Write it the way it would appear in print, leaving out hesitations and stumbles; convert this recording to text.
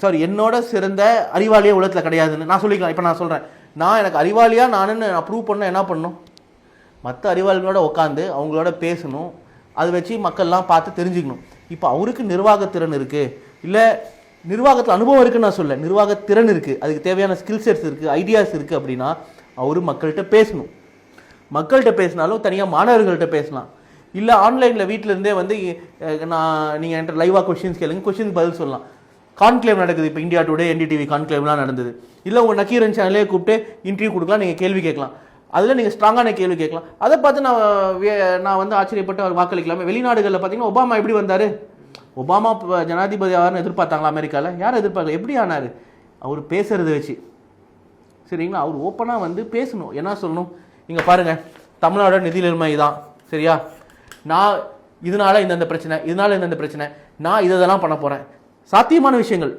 Sorry என்னோட சிறந்த அறிவாளியே உலகத்தில் கிடையாதுன்னு நான் சொல்லிக்கலாம். இப்போ நான் சொல்கிறேன், நான் எனக்கு அறிவாளியாக நானுன்னு நான் ப்ரூவ் பண்ண என்ன பண்ணணும்? மற்ற அறிவாளிகளோட உட்காந்து அவங்களோட பேசணும், அதை வச்சு மக்கள்லாம் பார்த்து தெரிஞ்சுக்கணும். இப்போ அவருக்கு நிர்வாகத்திறன் இருக்குது, இல்லை நிர்வாகத்தில் அனுபவம் இருக்குன்னு நான் சொல்ல, நிர்வாகத்திறன் இருக்குது, அதுக்கு தேவையான ஸ்கில் செட்ஸ் இருக்குது, ஐடியாஸ் இருக்குது அப்படின்னா அவர் மக்கள்கிட்ட பேசணும். மக்கள்கிட்ட பேசினாலும் தனியாக மாணவர்கள்ட்ட பேசலாம். இல்லை ஆன்லைனில் வீட்டிலேருந்தே வந்து நீங்கள் என்கிட்ட லைவாக கொஷின்ஸ் கேளுங்க, கொஷின்ஸ் பதில் சொல்லலாம். கான்க்ளேவ் நடக்குது, இப்போ இந்தியா டுடே NDTV கான்க்ளேவ்லாம் நடந்தது. இல்லை உங்கள் நக்கீரன் சேனலே கூப்பிட்டு இன்டர்வியூ கொடுக்கலாம், நீங்கள் கேள்வி கேட்கலாம். அதில் நீங்கள் ஸ்ட்ராங்கான கேள்வி கேட்கலாம். அதை பார்த்து நான் வந்து ஆச்சரியப்பட்டு அவர் வாக்களிக்கலாமே. வெளிநாடுகளில் பார்த்தீங்கன்னா ஒபாமா எப்படி வந்தார்? ஒபாமா ஜனாதிபதி ஆவார்னு எதிர்பார்த்தாங்களா அமெரிக்காவில்? யாரும் எதிர்பார்க்கல. எப்படி ஆனார்? அவர் பேசுகிறத வச்சு. சரிங்களா? அவர் ஓப்பனாக வந்து பேசணும். என்ன சொல்லணும்? நீங்கள் பாருங்கள், தமிழ்நாடோட நிதி நிலைமை தான், சரியா? நான் இதனால இந்தந்த பிரச்சனை, இதனால இந்தந்த பிரச்சனை, நான் இதெல்லாம் பண்ண போகிறேன். சாத்தியமான விஷயங்கள்.